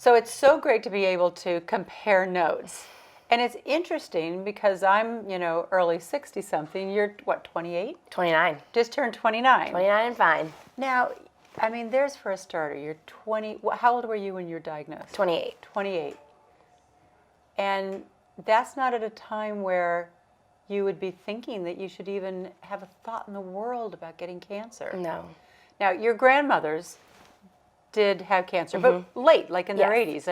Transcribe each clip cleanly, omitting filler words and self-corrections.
So it's so great to be able to compare notes. And it's interesting because I'm, early 60-something. You're, what, 28? 29. Just turned 29. 29 and fine. Now, there's for a starter. You're 20. How old were you when you were diagnosed? 28. 28. And that's not at a time where you would be thinking that you should even have a thought in the world about getting cancer. No. Now, your grandmothers did have cancer, but late, like in their 80s.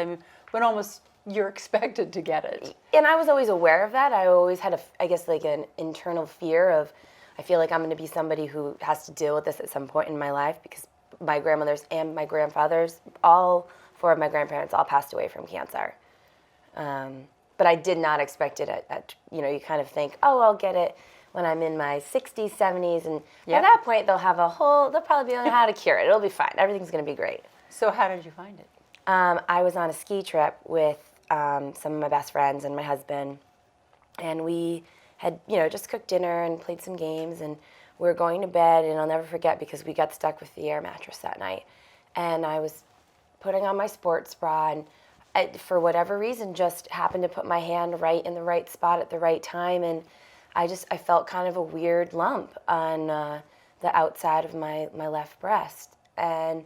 When almost you're expected to get it. And I was always aware of that. I always had, an internal fear of, I feel like I'm going to be somebody who has to deal with this at some point in my life because my grandmothers and my grandfathers, all four of my grandparents, all passed away from cancer. But I did not expect it you kind of think, oh, I'll get it when I'm in my 60s, 70s, and at that point they'll probably be on how to cure it. It'll be fine. Everything's going to be great. So how did you find it? I was on a ski trip with some of my best friends and my husband, and we had, just cooked dinner and played some games, and we were going to bed, and I'll never forget because we got stuck with the air mattress that night, and I was putting on my sports bra, and for whatever reason, just happened to put my hand right in the right spot at the right time, and I felt kind of a weird lump on the outside of my left breast, and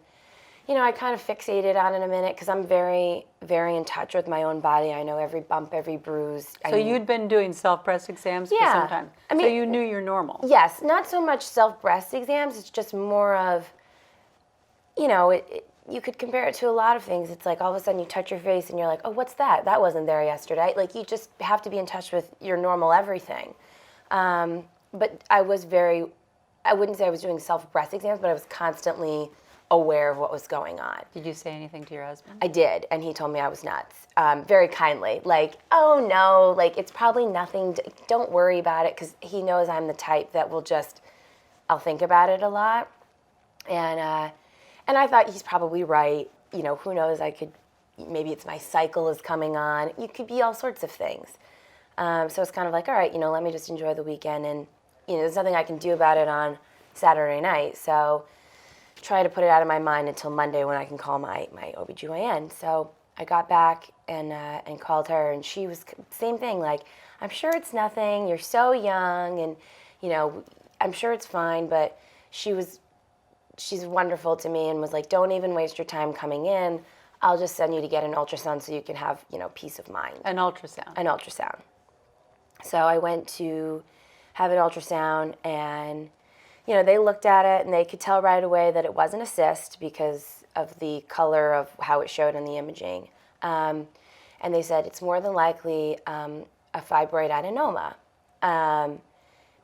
I kind of fixated on it a minute because I'm very, very in touch with my own body. I know every bump, every bruise. So you'd been doing self-breast exams for some time? So you knew you're normal? Yes, not so much self-breast exams. It's just more of, you could compare it to a lot of things. It's like all of a sudden you touch your face and you're like, oh, what's that? That wasn't there yesterday. Like you just have to be in touch with your normal everything. But I wouldn't say I was doing self-breast exams, but I was constantly aware of what was going on. Did you say anything to your husband? I did, and he told me I was nuts, very kindly. Like, oh no, like it's probably nothing, don't worry about it, because he knows I'm the type that I'll think about it a lot. And I thought he's probably right. Who knows, maybe it's my cycle is coming on. It could be all sorts of things. So it's kind of like, all right, let me just enjoy the weekend, and there's nothing I can do about it on Saturday night, so try to put it out of my mind until Monday when I can call my OBGYN. So I got back and called her, and she was same thing, like, I'm sure it's nothing, you're so young, and I'm sure it's fine, but she's wonderful to me and was like, don't even waste your time coming in. I'll just send you to get an ultrasound so you can have, peace of mind. An ultrasound? An ultrasound. So I went to have an ultrasound, and they looked at it and they could tell right away that it wasn't a cyst because of the color of how it showed in the imaging. And they said it's more than likely a fibroid adenoma,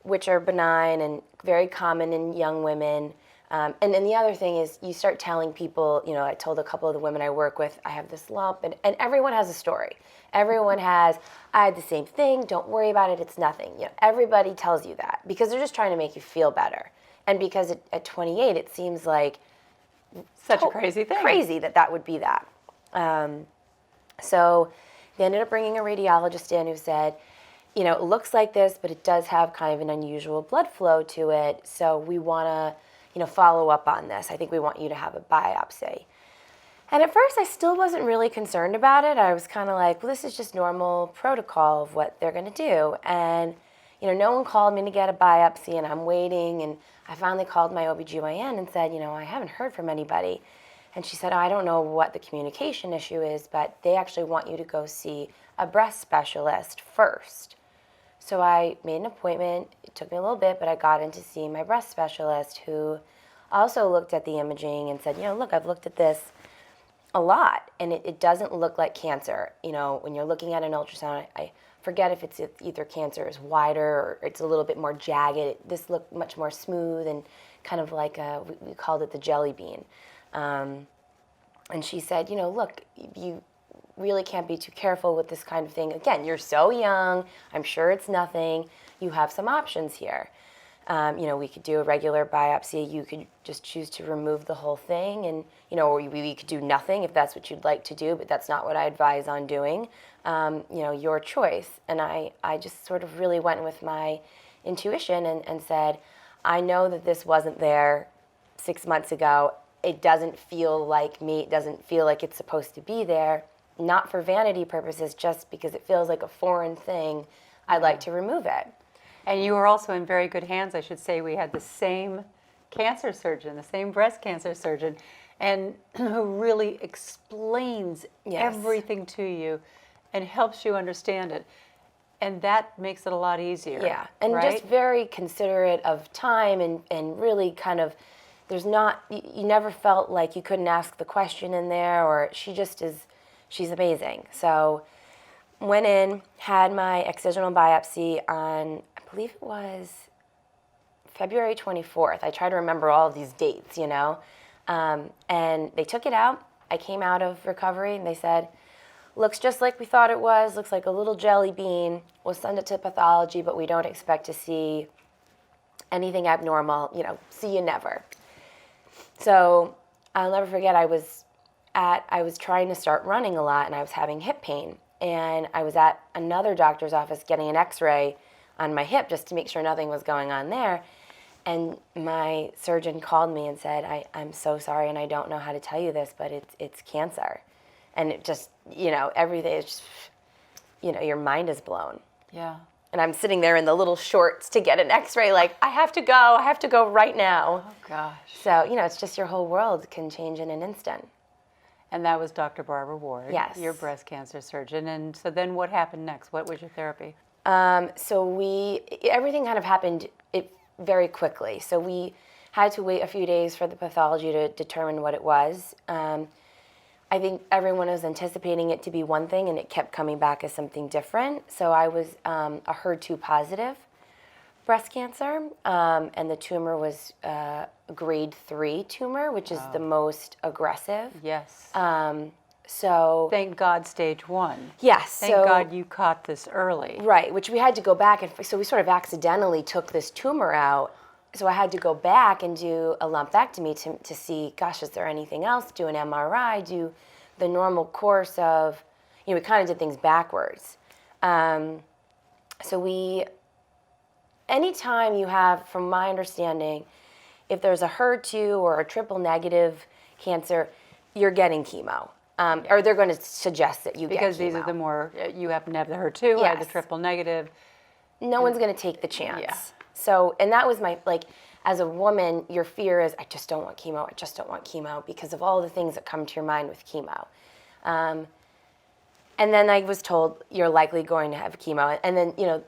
which are benign and very common in young women. And then the other thing is you start telling people, I told a couple of the women I work with, I have this lump, and everyone has a story. Everyone has, I had the same thing, don't worry about it, it's nothing. Everybody tells you that because they're just trying to make you feel better. And because at 28, it seems like such a crazy thing. Crazy that would be that. So they ended up bringing a radiologist in who said, it looks like this, but it does have kind of an unusual blood flow to it. So we want to, follow up on this. I think we want you to have a biopsy. And at first, I still wasn't really concerned about it. I was kind of like, well, this is just normal protocol of what they're going to do. And, no one called me to get a biopsy, and I'm waiting. And I finally called my OBGYN and said, I haven't heard from anybody. And she said, oh, I don't know what the communication issue is, but they actually want you to go see a breast specialist first. So I made an appointment. It took me a little bit, but I got in to see my breast specialist, who also looked at the imaging and said, look, I've looked at this a lot, and it doesn't look like cancer. When you're looking at an ultrasound, I forget if it's either cancer is wider or it's a little bit more jagged. This looked much more smooth and kind of like we called it the jelly bean. And she said, look, you really can't be too careful with this kind of thing. Again, you're so young. I'm sure it's nothing. You have some options here. We could do a regular biopsy. You could just choose to remove the whole thing, and or we could do nothing if that's what you'd like to do. But that's not what I advise on doing. Your choice. And I just sort of really went with my intuition and said, I know that this wasn't there 6 months ago. it doesn't feel like me, it doesn't feel like it's supposed to be there, not for vanity purposes, just because it feels like a foreign thing, I'd like to remove it. And you were also in very good hands, I should say. We had the same cancer surgeon, the same breast cancer surgeon, and who really explains Yes. everything to you and helps you understand it. And that makes it a lot easier. Yeah, and right? just very considerate of time and really kind of, there's not, you never felt like you couldn't ask the question in there, or she just is, she's amazing. So went in, had my excisional biopsy on, I believe it was February 24th. I try to remember all of these dates, you know. And they took it out. I came out of recovery and they said, looks just like we thought it was, looks like a little jelly bean. We'll send it to pathology, but we don't expect to see anything abnormal, you know, see you never. So I'll never forget, I was trying to start running a lot and I was having hip pain. And I was at another doctor's office getting an x-ray on my hip just to make sure nothing was going on there. And my surgeon called me and said, I'm so sorry and I don't know how to tell you this, but it's cancer. And it just, you know, everything is just, you know, your mind is blown. Yeah. And I'm sitting there in the little shorts to get an x-ray like, I have to go right now. Oh, gosh. So, you know, it's just your whole world can change in an instant. And that was Dr. Barbara Ward, Yes. your breast cancer surgeon. And so then what happened next? What was your therapy? So everything kind of happened very quickly. So we had to wait a few days for the pathology to determine what it was. I think everyone was anticipating it to be one thing, and it kept coming back as something different. So I was a HER2 positive breast cancer, and the tumor was a grade 3 tumor, which is the most aggressive. Yes. So Thank God, stage 1. yes, Thank so God you caught this early. right, which we had to go back, and so we sort of accidentally took this tumor out. So I had to go back and do a lumpectomy to see, gosh, is there anything else? Do an MRI, do the normal course of, you know, we kind of did things backwards. Anytime you have, from my understanding, if there's a HER2 or a triple negative cancer, you're getting chemo. Or they're going to suggest that you get chemo. Because these are the more, you happen to have the HER2, I have the Yes. triple negative. No one's going to take the chance. Yeah. So, and that was my, like, as a woman, your fear is, I just don't want chemo, I just don't want chemo, because of all the things that come to your mind with chemo. And then I was told, you're likely going to have chemo. And then, you know,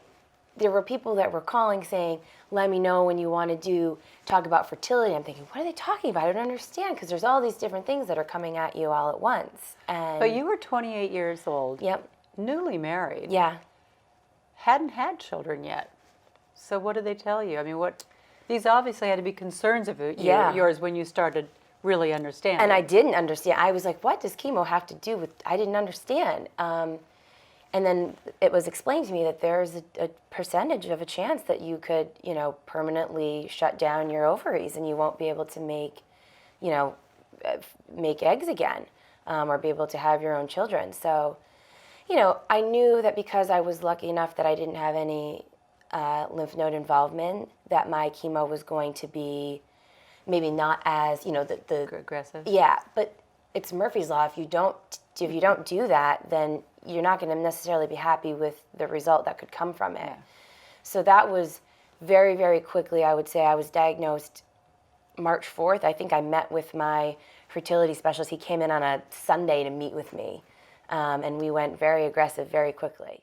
there were people that were calling saying, let me know when you want to talk about fertility. I'm thinking, what are they talking about? I don't understand, because there's all these different things that are coming at you all at once. And But you were 28 years old. Yep. Newly married. Yeah. Hadn't had children yet. So what did they tell you? I mean, these obviously had to be concerns of Yeah. yours when you started really understanding. And I didn't understand. I was like, what does chemo have to do with, I didn't understand. And then it was explained to me that there's a percentage of a chance that you could, you know, permanently shut down your ovaries and you won't be able to make, you know, make eggs again, or be able to have your own children. So, you know, I knew that because I was lucky enough that I didn't have any lymph node involvement, that my chemo was going to be maybe not as, you know, the aggressive. Yeah, but it's Murphy's Law. If you don't do that, then you're not going to necessarily be happy with the result that could come from it. Yeah. So that was very, very quickly. I would say I was diagnosed March 4th. I think I met with my fertility specialist. He came in on a Sunday to meet with me, and we went very aggressive very quickly.